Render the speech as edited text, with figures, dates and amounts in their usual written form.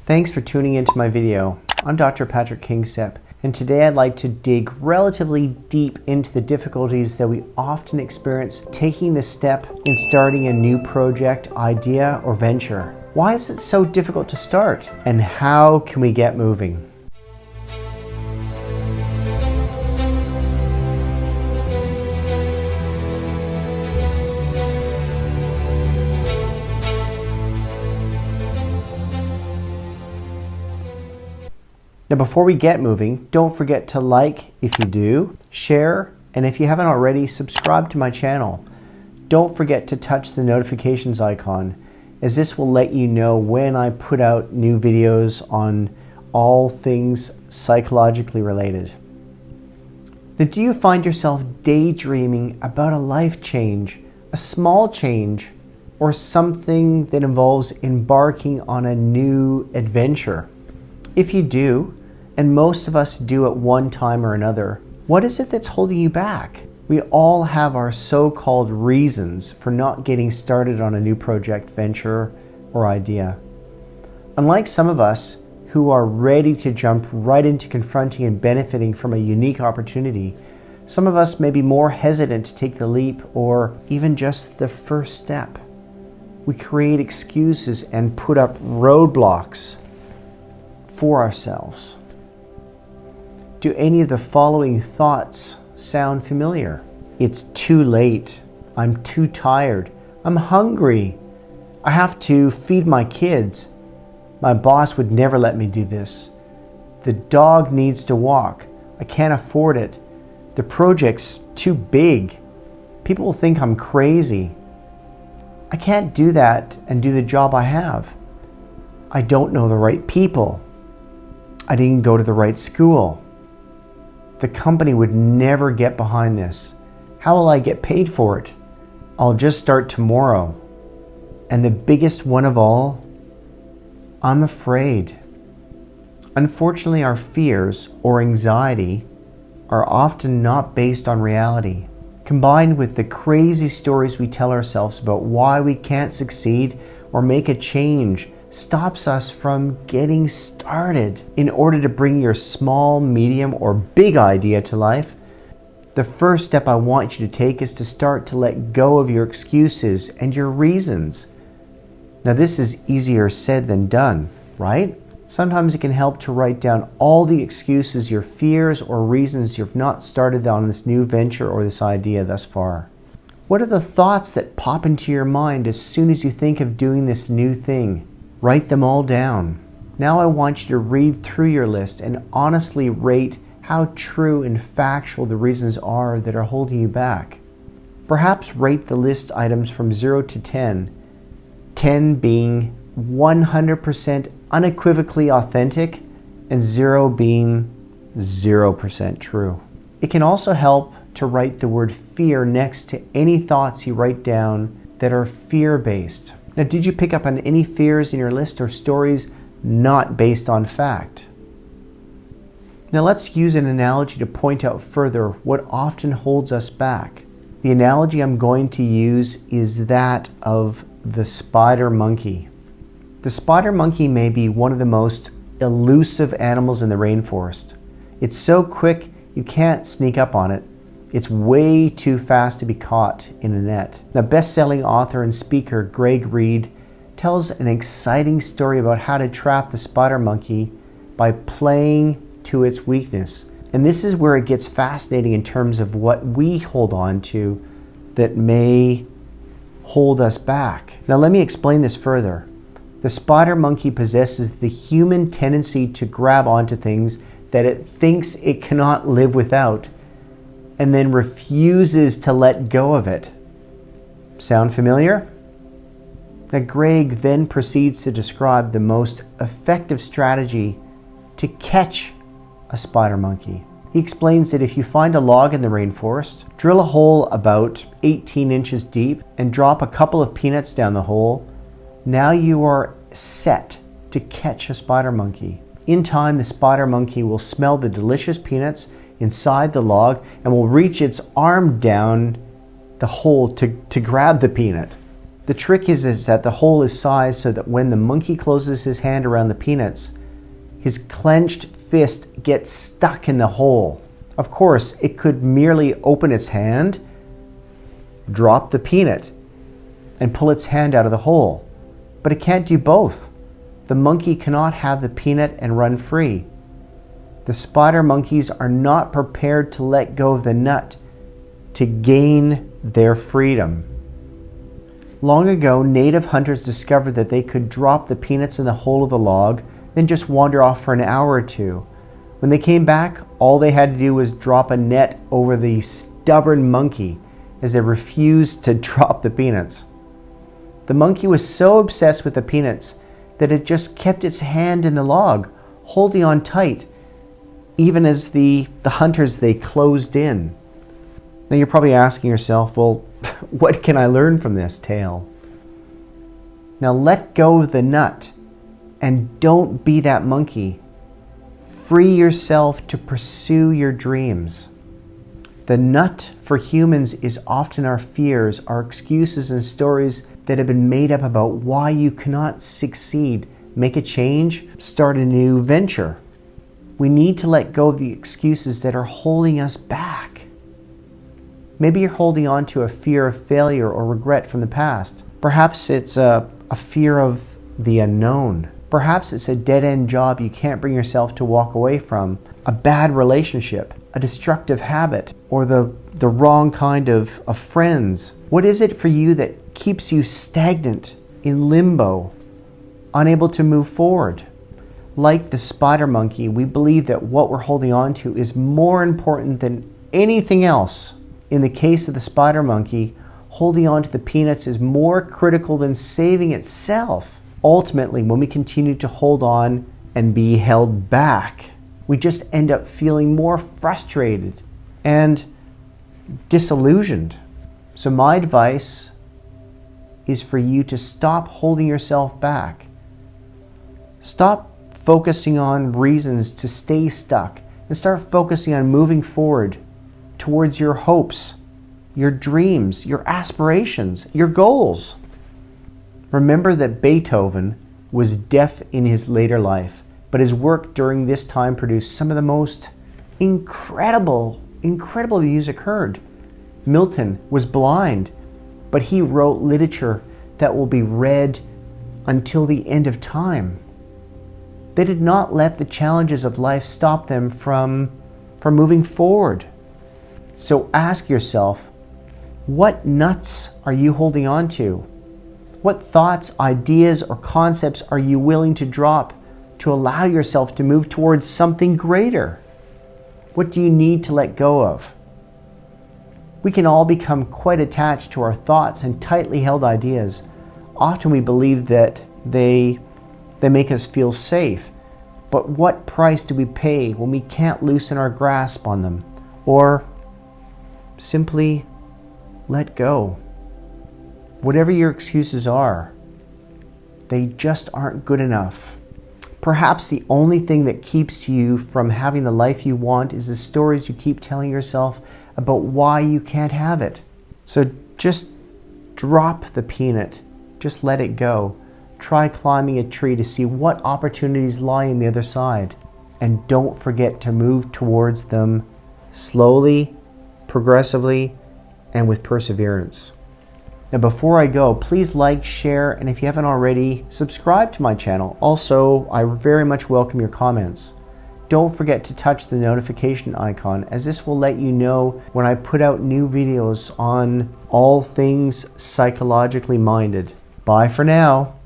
Thanks for tuning into my video. I'm Dr. Patrick Kingsep, and today I'd like to dig relatively deep into the difficulties that we often experience taking the step in starting a new project, idea, or venture. Why is it so difficult to start? And how can we get moving? Now before we get moving, don't forget to like if you do, share, and if you haven't already, subscribe to my channel. Don't forget to touch the notifications icon, as this will let you know when I put out new videos on all things psychologically related. Now, do you find yourself daydreaming about a life change, a small change, or something that involves embarking on a new adventure? If you do, and most of us do at one time or another, what is it that's holding you back? We all have our so-called reasons for not getting started on a new project, venture, or idea. Unlike some of us who are ready to jump right into confronting and benefiting from a unique opportunity, some of us may be more hesitant to take the leap or even just the first step. We create excuses and put up roadblocks for ourselves. Do any of the following thoughts sound familiar? It's too late. I'm too tired. I'm hungry. I have to feed my kids. My boss would never let me do this. The dog needs to walk. I can't afford it. The project's too big. People will think I'm crazy. I can't do that and do the job I have. I don't know the right people. I didn't go to the right school. The company would never get behind this. How will I get paid for it? I'll just start tomorrow. And the biggest one of all, I'm afraid. Unfortunately, our fears or anxiety are often not based on reality. Combined with the crazy stories we tell ourselves about why we can't succeed or make a change, stops us from getting started. In order to bring your small, medium, or big idea to life, the first step I want you to take is to start to let go of your excuses and your reasons. Now, this is easier said than done, right? Sometimes it can help to write down all the excuses, your fears, or reasons you've not started on this new venture or this idea thus far. What are the thoughts that pop into your mind as soon as you think of doing this new thing? Write them all down. Now I want you to read through your list and honestly rate how true and factual the reasons are that are holding you back. Perhaps rate the list items from 0 to 10, 10 being 100% unequivocally authentic and 0 being 0% true. It can also help to write the word fear next to any thoughts you write down that are fear-based. Now, did you pick up on any fears in your list or stories not based on fact? Now let's use an analogy to point out further what often holds us back. The analogy I'm going to use is that of the spider monkey. The spider monkey may be one of the most elusive animals in the rainforest. It's so quick you can't sneak up on it. It's way too fast to be caught in a net. The best-selling author and speaker Greg Reed tells an exciting story about how to trap the spider monkey by playing to its weakness. And this is where it gets fascinating in terms of what we hold on to that may hold us back. Now let me explain this further. The spider monkey possesses the human tendency to grab onto things that it thinks it cannot live without, and then refuses to let go of it. Sound familiar? Now, Greg then proceeds to describe the most effective strategy to catch a spider monkey. He explains that if you find a log in the rainforest, drill a hole about 18 inches deep and drop a couple of peanuts down the hole, now you are set to catch a spider monkey. In time, the spider monkey will smell the delicious peanuts inside the log and will reach its arm down the hole to grab the peanut. The trick is that the hole is sized so that when the monkey closes his hand around the peanuts, his clenched fist gets stuck in the hole. Of course, it could merely open its hand, drop the peanut, and pull its hand out of the hole. But it can't do both. The monkey cannot have the peanut and run free. The spider monkeys are not prepared to let go of the nut to gain their freedom. Long ago, native hunters discovered that they could drop the peanuts in the hole of the log, then just wander off for an hour or two. When they came back, all they had to do was drop a net over the stubborn monkey as they refused to drop the peanuts. The monkey was so obsessed with the peanuts that it just kept its hand in the log, holding on tight, even as the hunters, they closed in. Now you're probably asking yourself, well, what can I learn from this tale? Now let go of the nut and don't be that monkey. Free yourself to pursue your dreams. The nut for humans is often our fears, our excuses and stories that have been made up about why you cannot succeed, make a change, start a new venture. We need to let go of the excuses that are holding us back. Maybe you're holding on to a fear of failure or regret from the past. Perhaps it's a fear of the unknown. Perhaps it's a dead-end job you can't bring yourself to walk away from, a bad relationship, a destructive habit, or the wrong kind of friends. What is it for you that keeps you stagnant, in limbo, unable to move forward? Like the spider monkey, we believe that what we're holding on to is more important than anything else. In the case of the spider monkey, holding on to the peanuts is more critical than saving itself. Ultimately, when we continue to hold on and be held back, we just end up feeling more frustrated and disillusioned. So my advice is for you to stop holding yourself back. Stop focusing on reasons to stay stuck and start focusing on moving forward towards your hopes, your dreams, your aspirations, your goals. Remember that Beethoven was deaf in his later life, but his work during this time produced some of the most incredible music heard. Milton was blind, but he wrote literature that will be read until the end of time. They did not let the challenges of life stop them from moving forward. So ask yourself, what nuts are you holding on to? What thoughts, ideas, or concepts are you willing to drop to allow yourself to move towards something greater? What do you need to let go of? We can all become quite attached to our thoughts and tightly held ideas. Often we believe that they make us feel safe. But what price do we pay when we can't loosen our grasp on them? Or simply let go. Whatever your excuses are, they just aren't good enough. Perhaps the only thing that keeps you from having the life you want is the stories you keep telling yourself about why you can't have it. So just drop the peanut. Just let it go. Try climbing a tree to see what opportunities lie on the other side. And don't forget to move towards them slowly, progressively, and with perseverance. Now before I go, please like, share, and if you haven't already, subscribe to my channel. Also, I very much welcome your comments. Don't forget to touch the notification icon, as this will let you know when I put out new videos on all things psychologically minded. Bye for now.